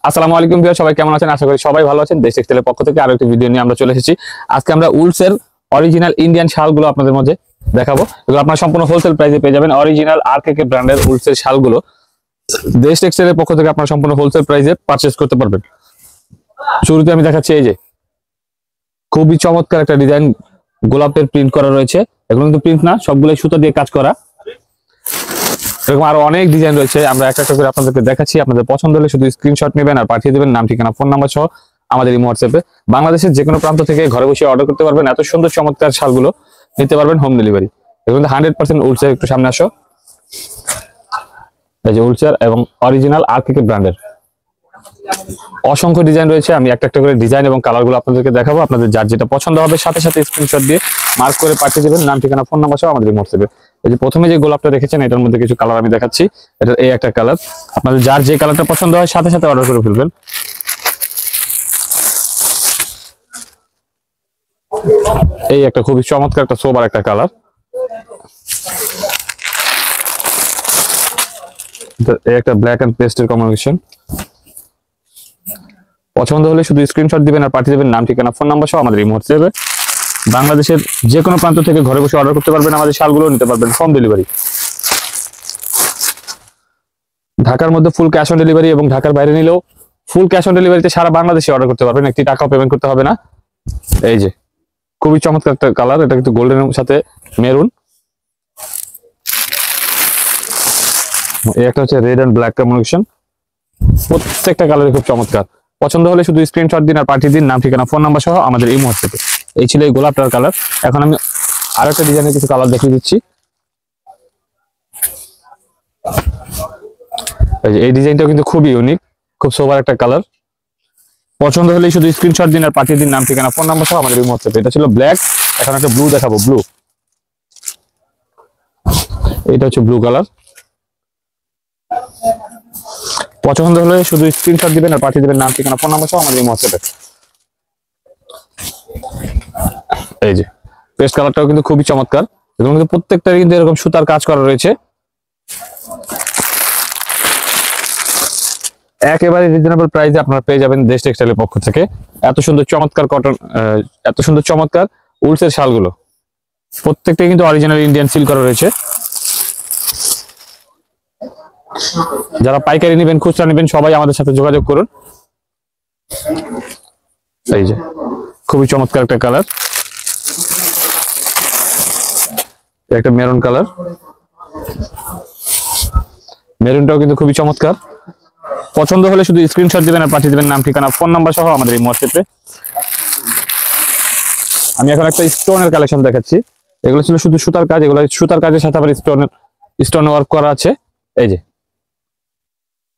আসসালামু আলাইকুম ভিউয়ার, সবাই কেমন আছেন? আশা করি সবাই ভালো আছেন। দেশ টেক্সটাইলের পক্ষ থেকে আরো একটি ভিডিও নিয়ে আমরা চলে এসেছি। আজকে আমরা উলসের অরিজিনাল ইন্ডিয়ান শালগুলো আপনাদের মধ্যে দেখাবো। এগুলো আপনারা সম্পূর্ণ হোলসেল প্রাইসে পেয়ে যাবেন। অরিজিনাল আরকেকে ব্র্যান্ডের উলসের শালগুলো দেশ টেক্সটাইলের পক্ষ থেকে আপনারা সম্পূর্ণ হোলসেল প্রাইসে পারচেজ করতে পারবেন। শুরুতে আমি দেখাচ্ছি, এই যে খুবই চমৎকার একটা ডিজাইন, গোলাপের প্রিন্ট করা রয়েছে। এগুলো কিন্তু প্রিন্ট না, সবগুলো সুতা দিয়ে কাজ করা। এরকম আরো অনেক ডিজাইন রয়েছে, আমরা একটা একটা করে আপনাদেরকে দেখাচ্ছি। আপনাদের পছন্দ হলে শুধু স্ক্রিনশট নেবেন আর পাঠিয়ে দেবেন নাম, ঠিকানা, ফোন নাম্বার সহ আমাদের এই হোয়াটসঅ্যাপে। বাংলাদেশের যে কোনো প্রান্ত থেকে ঘরে বসে অর্ডার করতে পারবেন। এত সুন্দর চমৎকার শালগুলো নিতে পারবেন হোম ডেলিভারি। এগুলো 100% উলসের। একটু সামনে আসো, এই যে উলসের এবং অরিজিনাল আরকেকে ব্র্যান্ডের অসংখ্য ডিজাইন রয়েছে। আমি একটা একটা করে ডিজাইন এবং কালারগুলো আপনাদেরকে দেখাবো। আপনাদের যার যেটা পছন্দ হবে সাথে সাথে স্ক্রিনশট দিয়ে মার্ক করে পাঠিয়ে দেবেন নাম, ঠিকানা, ফোন নাম্বার সহ আমাদের হোয়াটসঅ্যাপে। এই যে প্রথমে যে গোলাপটা দেখেছেন, এটার মধ্যে কিছু কালার আমি দেখাচ্ছি। এটা এই একটা কালার, আপনাদের যার যে কালারটা পছন্দ হয় সাথে সাথে অর্ডার করে ফেলবেন। এই একটা খুবই চমৎকার একটা সোবার একটা কালার। এই একটা ব্ল্যাক এন্ড পেস্টের কম্বিনেশন। পছন্দ হলে শুধু স্ক্রিনশট দিবেন আর পাঠিয়ে দেবেন নাম, ঠিকানা, ফোন নাম্বার সহ আমাদের এই হোয়াটসঅ্যাপে। বাংলাদেশের যে কোনো প্রান্ত থেকে ঘরে বসে অর্ডার করতে পারবেন। আমাদের শালগুলো নিতে পারবেন হোম ডেলিভারি। ঢাকার মধ্যে ফুল ক্যাশ অন ডেলিভারি এবং ঢাকার বাইরে নিলেও ফুল ক্যাশ অন ডেলিভারিতে সারা বাংলাদেশে অর্ডার করতে পারবেন। একটি টাকাও পেমেন্ট করতে হবে না। এই যে খুবই চমৎকার একটা কালার, এটা কিন্তু গোল্ডেনের সাথে মেরুন। এই একটা হচ্ছে রেড এন্ড ব্ল্যাক কম্বিনেশন। প্রত্যেকটা কালারই খুব চমৎকার। পছন্দ হলে শুধু স্ক্রিনশট দিন আর পাঠিয়ে দিন নাম, ঠিকানা, ফোন নাম্বার সহ আমাদের এই হোয়াটসঅ্যাপে। এই ছিল এই গোলাপটার কালার। এখন আমি আরো একটা ডিজাইনের কিছু কালার দেখিয়ে দিচ্ছি। এই ডিজাইনটাও কিন্তু খুবই ইউনিক, খুব সোবার একটা কালার। পছন্দ হলে শুধু স্ক্রিনশট দিন আর পাঠিয়ে দিন নাম, ঠিকানা, ফোন নাম্বার সহ আমাদের এই হোয়াটসঅ্যাপে। এটা ছিল ব্ল্যাক, এখন একটা ব্লু দেখাবো। ব্লু, এটা হচ্ছে ব্লু কালার। পছন্দ হলে শুধু স্ক্রিনশট দিবেন আর পাঠিয়ে দিবেন নাম, ঠিকানা, ফোন নাম্বার সহ আমাদের এই হোয়াটসঅ্যাপে। এই যে পেস্ট কালারটাও কিন্তু খুবই চমৎকার। এগুলো কিন্তু প্রত্যেকটা কিন্তু এরকম সুতার কাজ করা রয়েছে। একেবারে রিজনেবল প্রাইসে আপনারা পেয়ে যাবেন দেশ টেক্সটাইলের পক্ষ থেকে এত সুন্দর চমৎকার কটন, এত সুন্দর চমৎকার উলসের শালগুলো। প্রত্যেকটা কিন্তু অরিজিনাল ইন্ডিয়ান সিল করা রয়েছে। যারা পাইকারি নেবেন, খুচরা নেবেন, সবাই আমাদের সাথে যোগাযোগ করুন। এই যে খুবই চমৎকার একটা কালার, একটা মেরুন কালার। মেরুনটাও কিন্তু খুবই চমৎকার। পছন্দ হলে শুধু স্ক্রিনশট দিবেন আর পাঠিয়ে দিবেন নাম, ঠিকানা, ফোন নাম্বার সহ আমাদের এই হোয়াটসঅ্যাপে। আমি এখন একটা স্টোনের কালেকশন দেখাচ্ছি। এগুলো ছিল শুধু সুতার কাজ, এগুলো সুতার কাজের সাথে আবার স্টোন ওয়ার্ক করা আছে। এই যে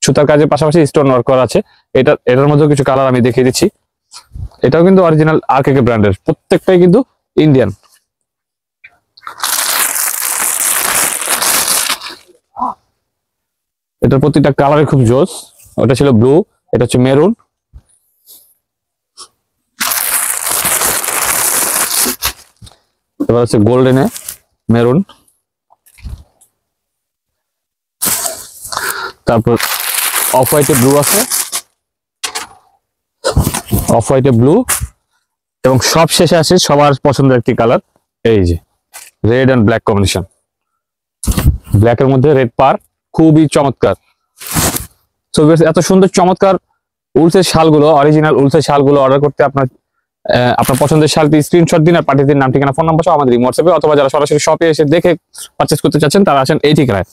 সুতার কাজের পাশাপাশি স্টোন ওয়ার্ক করা আছে। এটার মধ্যে কিছু কালার আমি দেখিয়ে দিচ্ছি। এটাও কিন্তু অরিজিনাল আরকেকে ব্র্যান্ডের, প্রত্যেকটাই কিন্তু ইন্ডিয়ান। এটার প্রতিটা কালারে খুব জোস। ওটা ছিল ব্লু, এটা হচ্ছে মেরুন। এবার হচ্ছে গোল্ডেনে মেরুন, তারপর অফ হোয়াইটে ব্লু আছে, অফ হোয়াইটে ব্লু, এবং সব শেষে আছে সবার পছন্দের একটি কালার, এই যে রেড এন্ড ব্ল্যাক কম্বিনেশন। ব্ল্যাকের মধ্যে রেড পার, খুবই চমৎকার। সো এত সুন্দর চমৎকার উলসের শালগুলো, অরিজিনাল উলসের শালগুলো অর্ডার করতে আপনার পছন্দের শালটি স্ক্রিনশট দিন আর পাঠিয়ে দিন নাম, ঠিকানা, ফোন নাম্বার সহ আমাদের হোয়াটসঅ্যাপে। অথবা যারা সরাসরি শপে এসে দেখে পারচেজ করতে চাচ্ছেন তারা আসেন এই ঠিকানায়।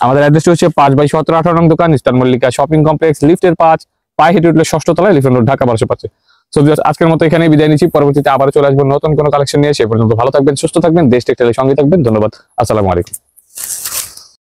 আমাদের অ্যাড্রেসটি হচ্ছে 5/17-18 নং দোকান, ইস্টার্ন মল্লিকা শপিং কমপ্লেক্স, লিফটের 5, পায়ে হেঁটে উঠলে 6ষ্ঠ তলায়, লিফট রোড, ঢাকা 1205। সো আজকের মতো এখানেই বিদায় নিচ্ছি। পরবর্তীতে আবার চলে আসবো নতুন কোনো কালেকশন নিয়ে। সে পর্যন্ত ভালো থাকবেন, সুস্থ থাকবেন, দেশ টেক্সটাইলের সঙ্গে থাকবেন। ধন্যবাদ। আসসালামু আলাইকুম।